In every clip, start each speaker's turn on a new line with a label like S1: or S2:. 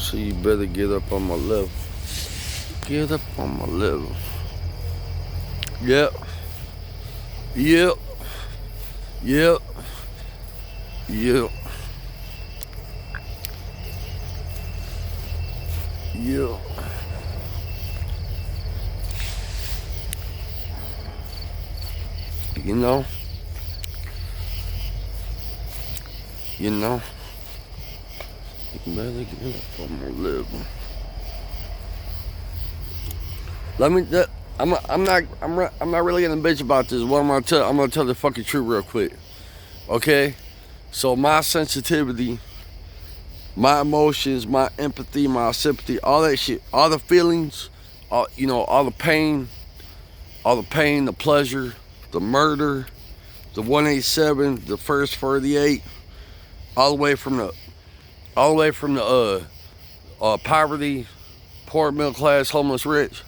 S1: So you better get up on my level. Get up on my level. Yep. Yep. Yep. Yep. Yep. You know. You know. You better get up on my level. Let me. I'm not really gonna bitch about this. What I'm gonna tell the fucking truth real quick. Okay. So my sensitivity, my emotions, my empathy, my sympathy, all that shit, all the feelings, all all the pain, the pleasure, the murder, the 187, the first 48, all the way from the poverty, poor, middle class, homeless, rich,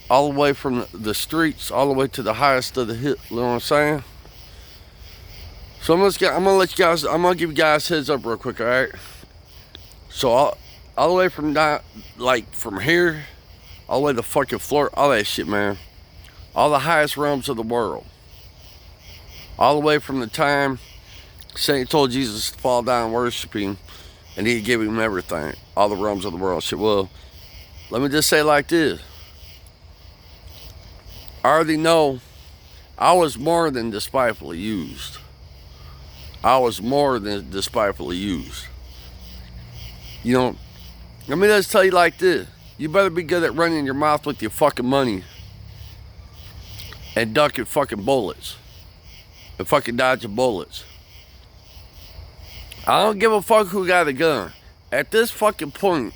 S1: all the way from the streets, all the way to the highest of the hill. You know what I'm saying? So I'm gonna give you guys heads up real quick, all right? So all the way from that, like from here, all the way to fucking Florida, all that shit, man. All the highest realms of the world. All the way from the time Satan told Jesus to fall down and worship him, and he'd give him everything. All the realms of the world. Shit, well, let me just say it like this. I already know I was more than despitefully used. I was more than despitefully used. You know, let me just tell you like this. You better be good at running your mouth with your fucking money and ducking fucking bullets and fucking dodging bullets. I don't give a fuck who got a gun. At this fucking point,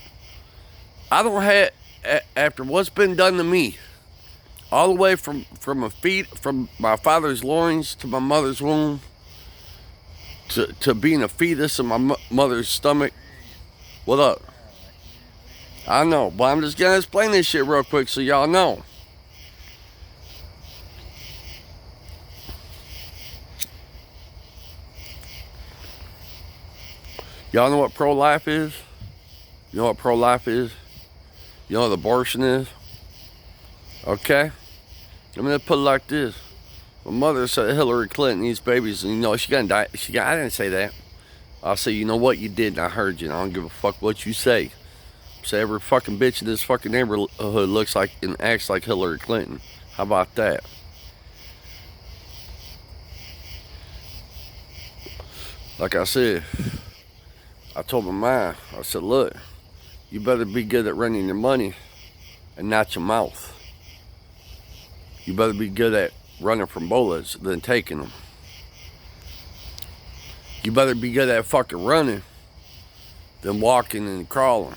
S1: I don't have, after what's been done to me, all the way from my father's loins to my mother's womb, to being a fetus in my mother's stomach. What up? I know, but I'm just gonna explain this shit real quick so y'all know. Y'all know what pro-life is? You know what pro-life is? You know what abortion is? Okay? I'm gonna put it like this. My mother said Hillary Clinton needs babies, and she gonna die. I didn't say that. I'll say, you know what, you did, and I heard you, and I don't give a fuck what you say. Say every fucking bitch in this fucking neighborhood looks like and acts like Hillary Clinton. How about that? Like I said, I told my mom, I said, look, you better be good at running your money and not your mouth. You better be good at running from bullets than taking them. You better be good at fucking running than walking and crawling.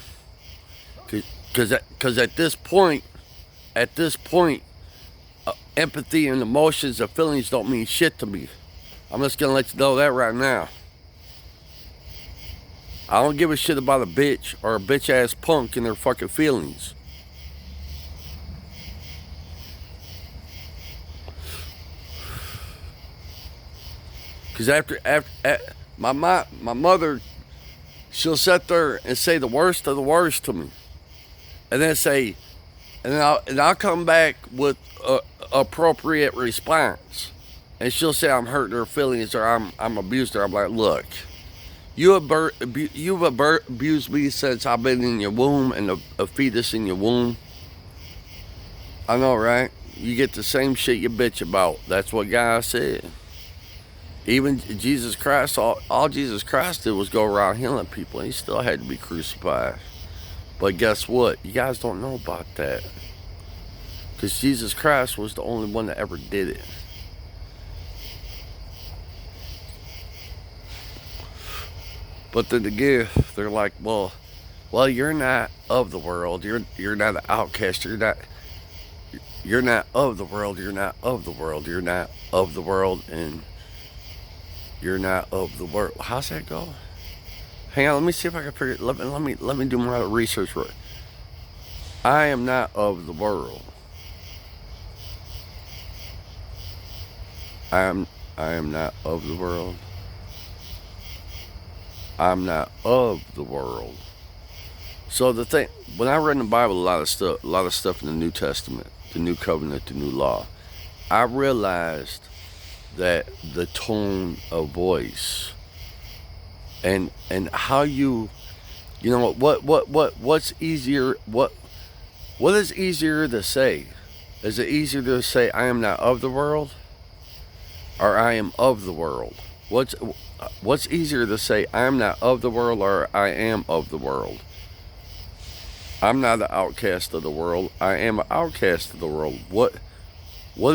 S1: Cause at this point, empathy and emotions and feelings don't mean shit to me. I'm just gonna let you know that right now. I don't give a shit about a bitch or a bitch ass punk and their fucking feelings. Cause after my mother, she'll sit there and say the worst of the worst to me, and then I'll come back with a appropriate response, and she'll say I'm hurting her feelings or I'm abused her. I'm like, look, you've abused me since I've been in your womb and a fetus in your womb. I know, right? You get the same shit you bitch about. That's what God said. Even Jesus Christ, all Jesus Christ did was go around healing people. He still had to be crucified. But guess what? You guys don't know about that. Because Jesus Christ was the only one that ever did it. But then again, they're like, well, you're not of the world. You're not an outcast. You're not of the world. You're not of the world. You're not of the world, and you're not of the world. How's that go? Hang on, let me see if I can figure it. Let me do my research. I am not of the world. I am not of the world. I'm not of the world. So the thing, when I read in the Bible a lot of stuff in the New Testament, the New Covenant, the New Law, I realized that the tone of voice and how you know what's easier what is easier to say? Is it easier to say I am not of the world or I am of the world? What's easier to say I am not of the world or I am of the world? I'm not an outcast of the world. I am an outcast of the world. What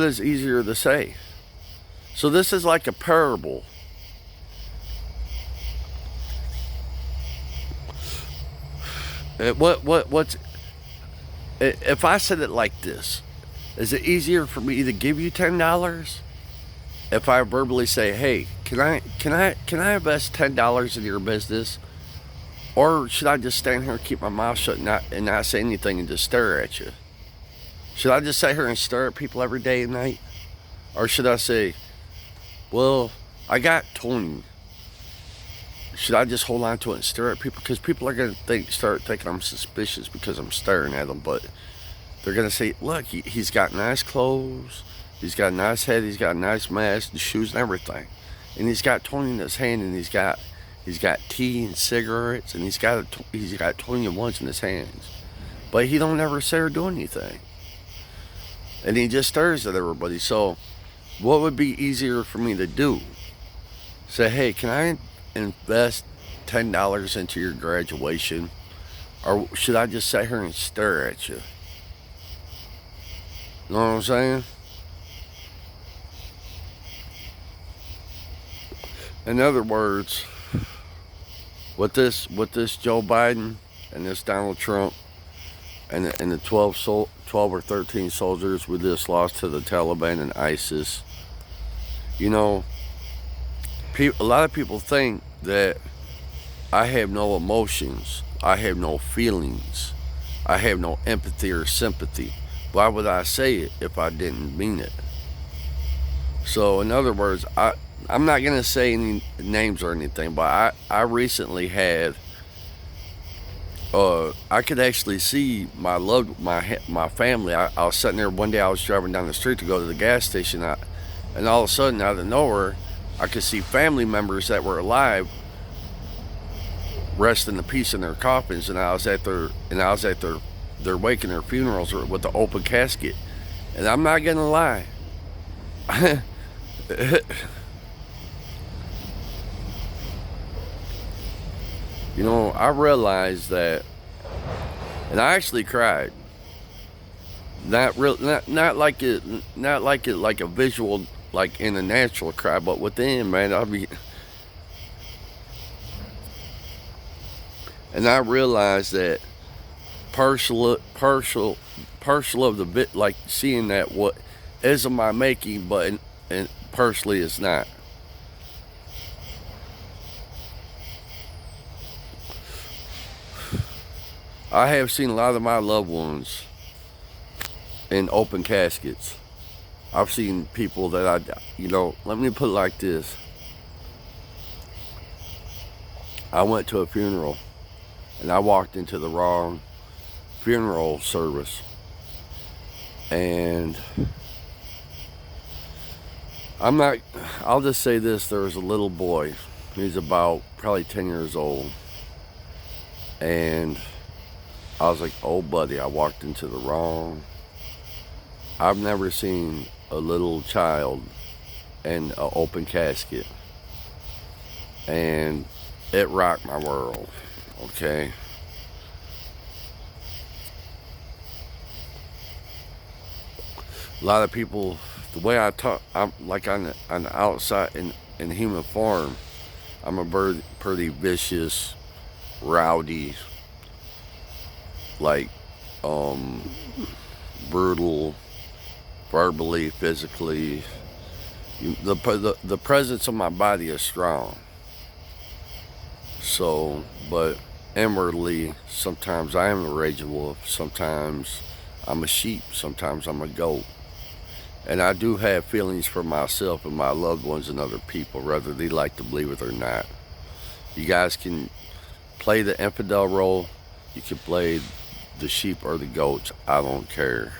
S1: is easier to say? So this is like a parable. What's if I said it like this? Is it easier for me to give you $10 if I verbally say, "Hey, can I invest $10 in your business?" Or should I just stand here and keep my mouth shut and not say anything and just stare at you? Should I just sit here and stare at people every day and night? Or should I say, well, I got 20. Should I just hold on to it and stare at people? Because people are going to start thinking I'm suspicious because I'm staring at them. But they're going to say, look, he's got nice clothes. He's got a nice head. He's got a nice mask, the shoes and everything. And he's got 20 in his hand, and he's got tea and cigarettes, and he's got 20 at once in his hands. But he don't ever say or do anything. And he just stares at everybody. So what would be easier for me to do? Say, hey, can I invest $10 into your graduation? Or should I just sit here and stare at you? You know what I'm saying? In other words, with this Joe Biden and this Donald Trump and the 12 or 13 soldiers we just lost to the Taliban and ISIS, you know, a lot of people think that I have no emotions, I have no feelings, I have no empathy or sympathy. Why would I say it if I didn't mean it? So in other words, I'm not going to say any names or anything, but I recently had, I could actually see my family. I was sitting there one day, I was driving down the street to go to the gas station, and all of a sudden, out of nowhere, I could see family members that were alive resting in peace in their coffins, and I was at their wake and their funerals with the open casket. And I'm not going to lie. You know, I realized that, and I actually cried. Not like a visual, like in a natural cry, but within, man, and I realized that partial of the bit, like seeing that what is of my making, but and partially it's not. I have seen a lot of my loved ones in open caskets. I've seen people that let me put it like this. I went to a funeral and I walked into the wrong funeral service. And I'll just say this, there was a little boy. He's about probably 10 years old. And I was like, oh buddy, I walked into the wrong. I've never seen a little child in an open casket. And it rocked my world, okay? A lot of people, the way I talk, I'm like on the outside in human form, I'm a pretty vicious, rowdy, like brutal, verbally, physically. The presence of my body is strong. So, but inwardly, sometimes I am a rage wolf. Sometimes I'm a sheep. Sometimes I'm a goat. And I do have feelings for myself and my loved ones and other people, whether they like to believe it or not. You guys can play the infidel role. You can blade the sheep or the goats. I don't care.